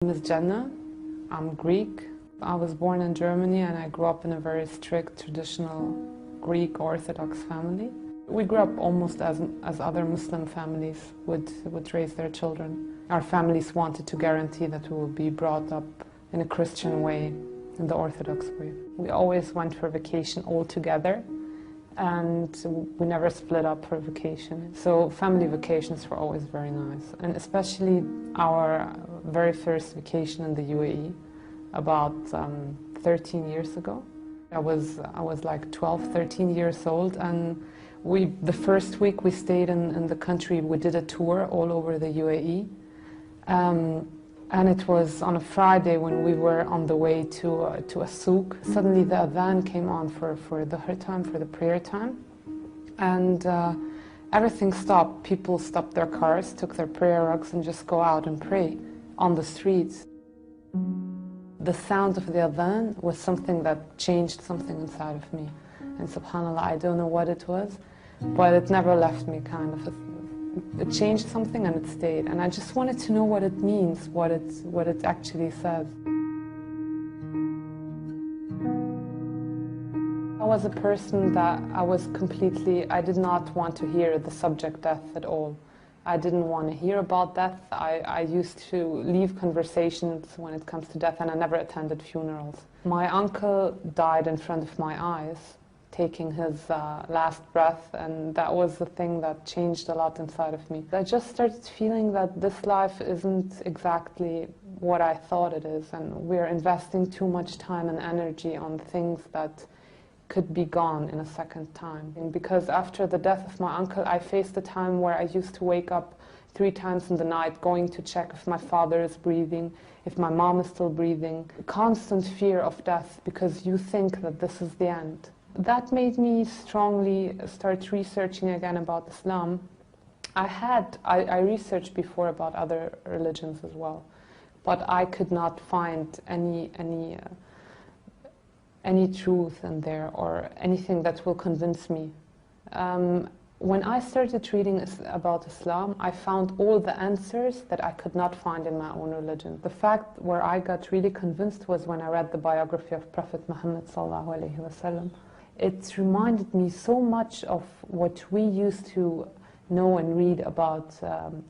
My name is Jenna. I'm Greek. I was born in Germany and I grew up in a very strict, traditional Greek Orthodox family. We grew up almost as other Muslim families would raise their children. Our families wanted to guarantee that we would be brought up in a Christian way, in the Orthodox way. We always went for vacation all together, and we never split up for vacation. So family vacations were always very nice, and especially our very first vacation in the UAE about 13 years ago. I was like 12, 13 years old, and the first week we stayed in the country, we did a tour all over the UAE. And it was on a Friday when we were on the way to a souk. Suddenly the adhan came on for the time, for the prayer time. And everything stopped. People stopped their cars, took their prayer rugs and just go out and pray on the streets. The sound of the adhan was something that changed something inside of me. And subhanAllah, I don't know what it was, but it never left me, kind of. It changed something and it stayed. And I just wanted to know what it means, what it actually says. I was a person that I did not want to hear the subject death at all. I didn't want to hear about death. I used to leave conversations when it comes to death, and I never attended funerals. My uncle died in front of my eyes, taking his last breath, and that was the thing that changed a lot inside of me. I just started feeling that this life isn't exactly what I thought it is, and we're investing too much time and energy on things that could be gone in a second time. And because after the death of my uncle, I faced a time where I used to wake up 3 times in the night going to check if my father is breathing, if my mom is still breathing. Constant fear of death because you think that this is the end. That made me strongly start researching again about Islam. I researched before about other religions as well, but I could not find any truth in there or anything that will convince me. When I started reading about Islam, I found all the answers that I could not find in my own religion. The fact where I got really convinced was when I read the biography of Prophet Muhammad sallallahu alaihi wasallam. It reminded me so much of what we used to know and read about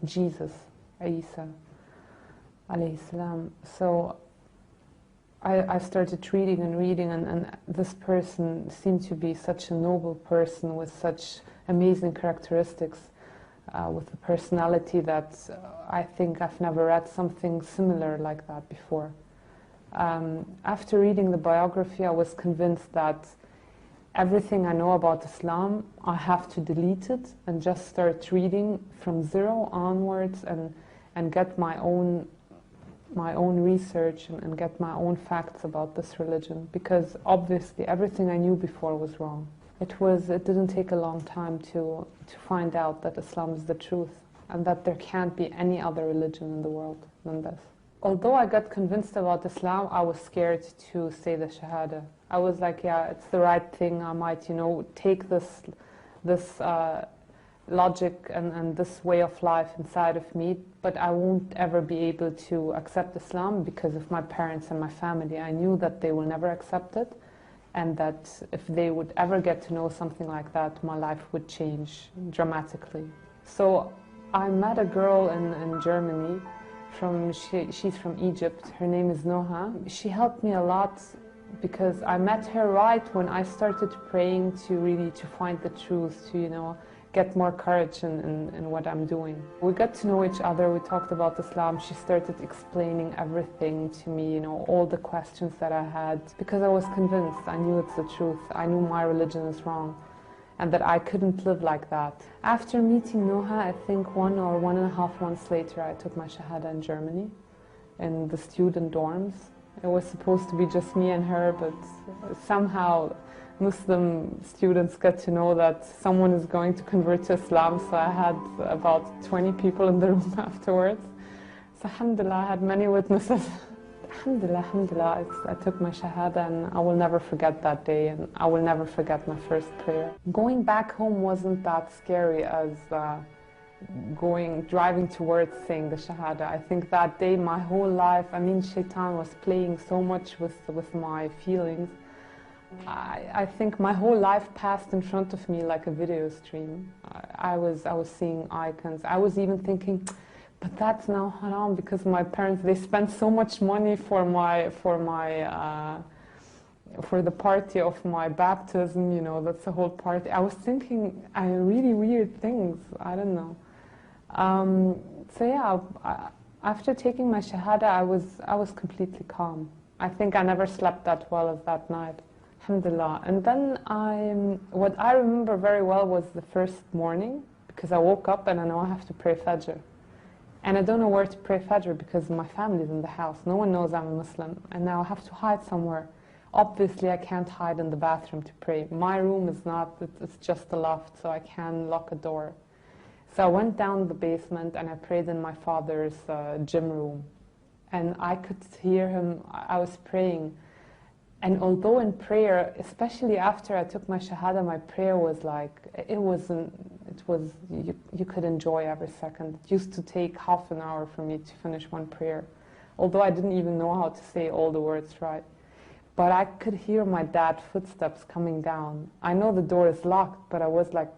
Jesus, Isa alayhi salam. So I started reading, and this person seemed to be such a noble person with such amazing characteristics, with a personality that I think I've never read something similar like that before. After reading the biography, I was convinced that everything I know about Islam, I have to delete it and just start reading from zero onwards and get my own research and get my own facts about this religion, because obviously everything I knew before was wrong. It didn't take a long time to find out that Islam is the truth and that there can't be any other religion in the world than this. Although I got convinced about Islam, I was scared to say the Shahada. I was like, yeah, it's the right thing. I might, take this logic and this way of life inside of me, but I won't ever be able to accept Islam because of my parents and my family. I knew that they will never accept it, and that if they would ever get to know something like that, my life would change dramatically. So I met a girl in Germany. She's from Egypt. Her name is Noha. She helped me a lot because I met her right when I started praying to find the truth, to get more courage in what I'm doing. We got to know each other, we talked about Islam, she started explaining everything to me, all the questions that I had, because I was convinced, I knew it's the truth, I knew my religion is wrong, and that I couldn't live like that. After meeting Noha, I think 1 or 1.5 months later, I took my Shahada in Germany, in the student dorms. It was supposed to be just me and her, but somehow Muslim students get to know that someone is going to convert to Islam, so I had about 20 people in the room afterwards. So alhamdulillah, I had many witnesses. Alhamdulillah, I took my Shahada, and I will never forget that day, and I will never forget my first prayer. Going back home wasn't that scary as driving towards saying the Shahada. I think that day, my whole life, I mean, Shaitan was playing so much with my feelings. I think my whole life passed in front of me like a video stream. I was seeing icons. I was even thinking, but that's now haram because my parents, they spent so much money for the party of my baptism, you know, that's the whole party. I was thinking really weird things, I don't know. So yeah, after taking my Shahada, I was completely calm. I think I never slept that well as that night, alhamdulillah. And then what I remember very well was the first morning, because I woke up and I know I have to pray Fajr. And I don't know where to pray Fajr because my family's in the house. No one knows I'm a Muslim. And now I have to hide somewhere. Obviously, I can't hide in the bathroom to pray. My room is not, it's just a loft, so I can lock a door. So I went down the basement and I prayed in my father's gym room. And I could hear him, I was praying. And although in prayer, especially after I took my Shahada, my prayer was like, you could enjoy every second. It used to take half an hour for me to finish one prayer. Although I didn't even know how to say all the words right. But I could hear my dad's footsteps coming down. I know the door is locked, but I was like,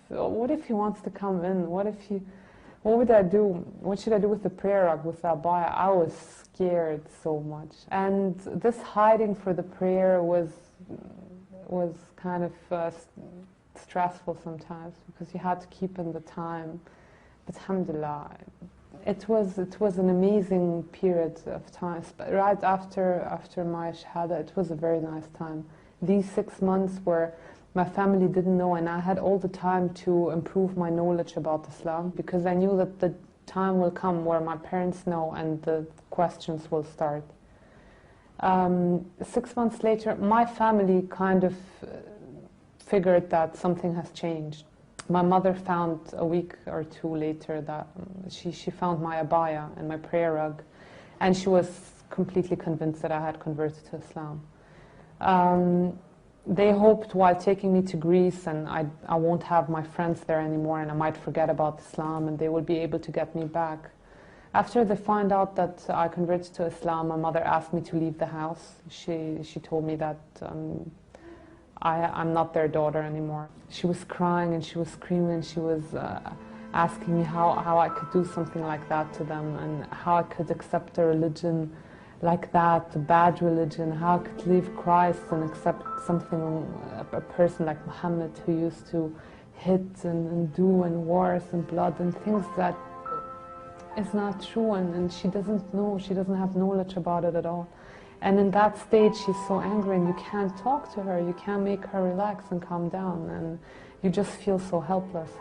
what if he wants to come in? What would I do? What should I do with the prayer rug, with the abaya? I was scared so much. And this hiding for the prayer was kind of stressful sometimes because you had to keep in the time. But alhamdulillah, it was an amazing period of time. Right after my Shahada, it was a very nice time. These 6 months where my family didn't know, and I had all the time to improve my knowledge about Islam because I knew that the time will come where my parents know and the questions will start. 6 months later, my family kind of figured that something has changed. My mother found a week or two later that she found my abaya and my prayer rug, and she was completely convinced that I had converted to Islam. They hoped while taking me to Greece and I won't have my friends there anymore and I might forget about Islam and they will be able to get me back. After they find out that I converted to Islam, my mother asked me to leave the house. She told me that I'm not their daughter anymore. She was crying and she was screaming and she was asking me how I could do something like that to them and how I could accept a religion like that, a bad religion, how I could leave Christ and accept a person like Muhammad who used to hit and do and wars and blood and things that is not true, and she doesn't know, she doesn't have knowledge about it at all. And in that stage she's so angry and you can't talk to her, you can't make her relax and calm down, and you just feel so helpless.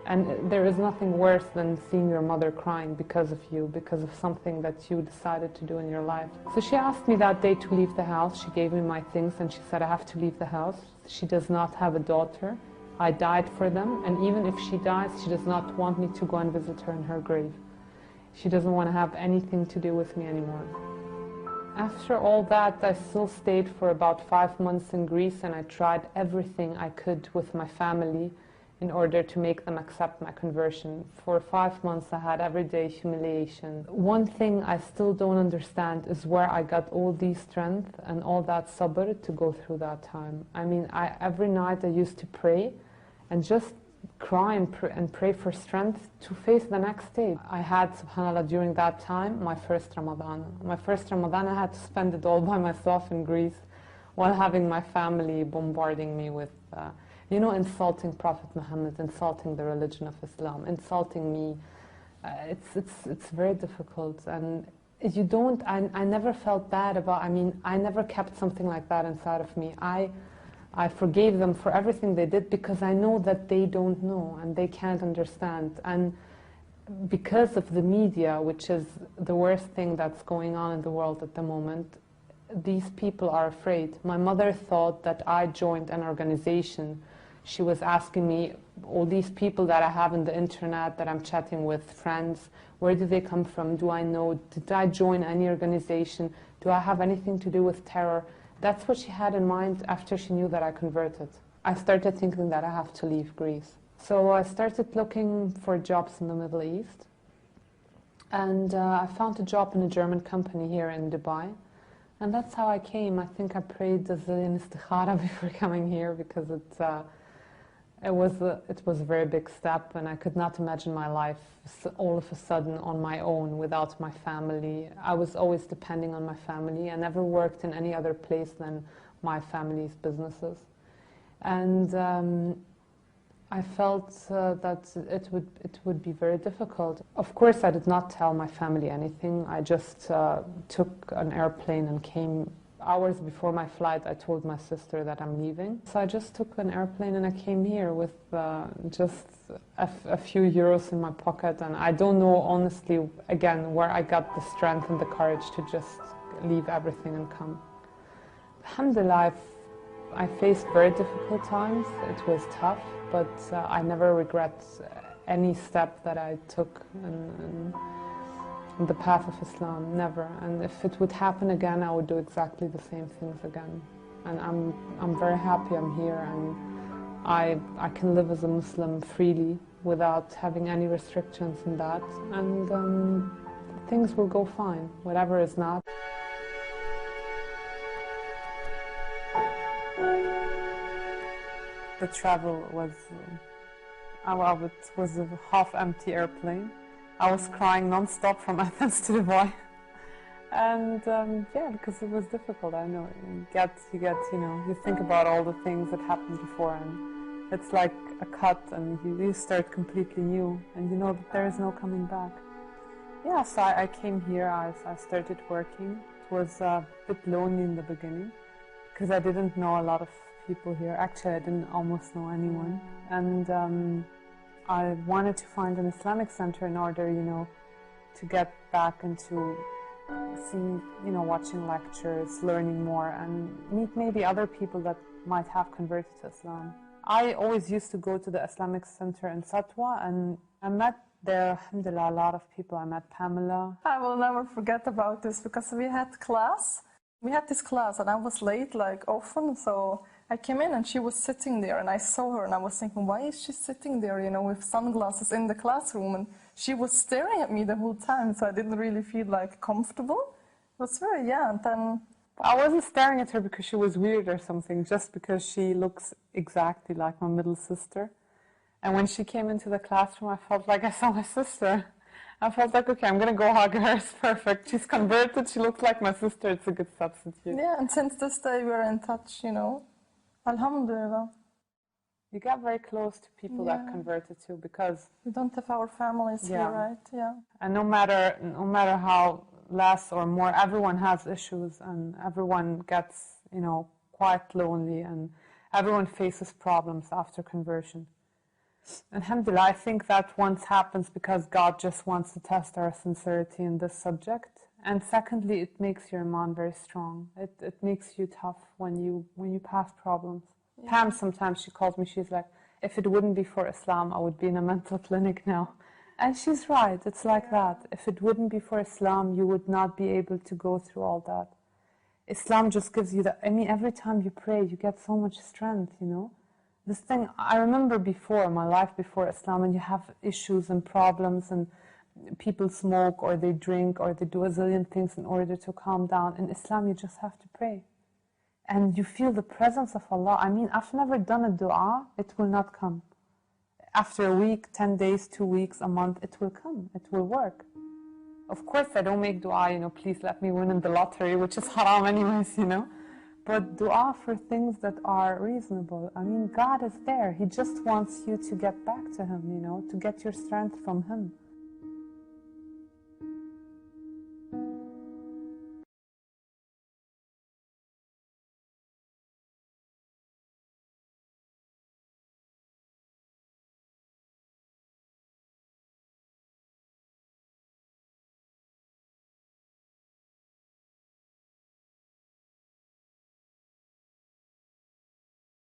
And there is nothing worse than seeing your mother crying because of you, because of something that you decided to do in your life. So she asked me that day to leave the house. She gave me my things and she said I have to leave the house. She does not have a daughter. I died for them, and even if she dies, she does not want me to go and visit her in her grave. She doesn't want to have anything to do with me anymore. After all that, I still stayed for about 5 months in Greece, and I tried everything I could with my family in order to make them accept my conversion. For 5 months I had everyday humiliation. One thing I still don't understand is where I got all the strength and all that sabr to go through that time. I mean, every night I used to pray and just cry and pray for strength to face the next day. I had, subhanAllah, during that time, my first Ramadan. My first Ramadan, I had to spend it all by myself in Greece while having my family bombarding me with insulting Prophet Muhammad, insulting the religion of Islam, insulting me. It's very difficult, and I never felt bad about, I never kept something like that inside of me. I forgave them for everything they did because I know that they don't know and they can't understand. And because of the media, which is the worst thing that's going on in the world at the moment, these people are afraid. My mother thought that I joined an organization. She was asking me, all these people that I have on the internet that I'm chatting with, friends, where do they come from? Do I know? Did I join any organization? Do I have anything to do with terror? That's what she had in mind after she knew that I converted. I started thinking that I have to leave Greece. So I started looking for jobs in the Middle East, and I found a job in a German company here in Dubai. And that's how I came. I think I prayed the zillion istikhara before coming here, because it was a very big step, and I could not imagine my life all of a sudden on my own without my family. I was always depending on my family. I never worked in any other place than my family's businesses. And I felt that it would be very difficult. Of course, I did not tell my family anything. I just took an airplane and came. Hours before my flight, I told my sister that I'm leaving. So I just took an airplane and I came here with just a few euros in my pocket. And I don't know, honestly, again, where I got the strength and the courage to just leave everything and come. Alhamdulillah, I faced very difficult times. It was tough, but I never regret any step that I took in the path of Islam, never. And if it would happen again, I would do exactly the same things again. And I'm very happy I'm here, and I can live as a Muslim freely without having any restrictions in that. And things will go fine, whatever is not. The travel was, it was a half-empty airplane. I was crying non-stop from Athens to Dubai. And yeah, because it was difficult, I know. You think about all the things that happened before, and it's like a cut, and you start completely new, and you know that there is no coming back. Yeah, so I came here, I started working. It was a bit lonely in the beginning, because I didn't know a lot of people here. Actually, I didn't almost know anyone. And I wanted to find an Islamic center in order, to get back into seeing, watching lectures, learning more, and meet maybe other people that might have converted to Islam. I always used to go to the Islamic center in Satwa, and I met there, alhamdulillah, a lot of people. I met Pamela. I will never forget about this, because we had class. We had this class, and I was late, like often, so I came in and she was sitting there, and I saw her, and I was thinking, why is she sitting there, with sunglasses in the classroom? And she was staring at me the whole time, so I didn't really feel like comfortable. It was very, yeah, and then... I wasn't staring at her because she was weird or something, just because she looks exactly like my middle sister. And when she came into the classroom, I felt like I saw my sister. I felt like, okay, I'm going to go hug her, it's perfect. She's converted, she looks like my sister, it's a good substitute. Yeah, and since this day we're in touch, Alhamdulillah. You get very close to people that converted too, because... We don't have our families here, right? Yeah. And no matter how less or more, everyone has issues, and everyone gets, quite lonely, and everyone faces problems after conversion. Alhamdulillah, I think that once happens because God just wants to test our sincerity in this subject. And secondly, it makes your iman very strong. It makes you tough when you pass problems. Yeah. Pam, sometimes she calls me, she's like, if it wouldn't be for Islam, I would be in a mental clinic now. And she's right, it's like that. If it wouldn't be for Islam, you would not be able to go through all that. Islam just gives you every time you pray, you get so much strength, This thing, I remember before, my life before Islam, and you have issues and problems, and people smoke, or they drink, or they do a zillion things in order to calm down. In Islam, you just have to pray. And you feel the presence of Allah. I mean, I've never done a dua, it will not come. After a week, 10 days, 2 weeks, a month, it will come, it will work. Of course, I don't make dua, please let me win in the lottery, which is haram anyways, But dua for things that are reasonable. I mean, God is there. He just wants you to get back to Him, to get your strength from Him.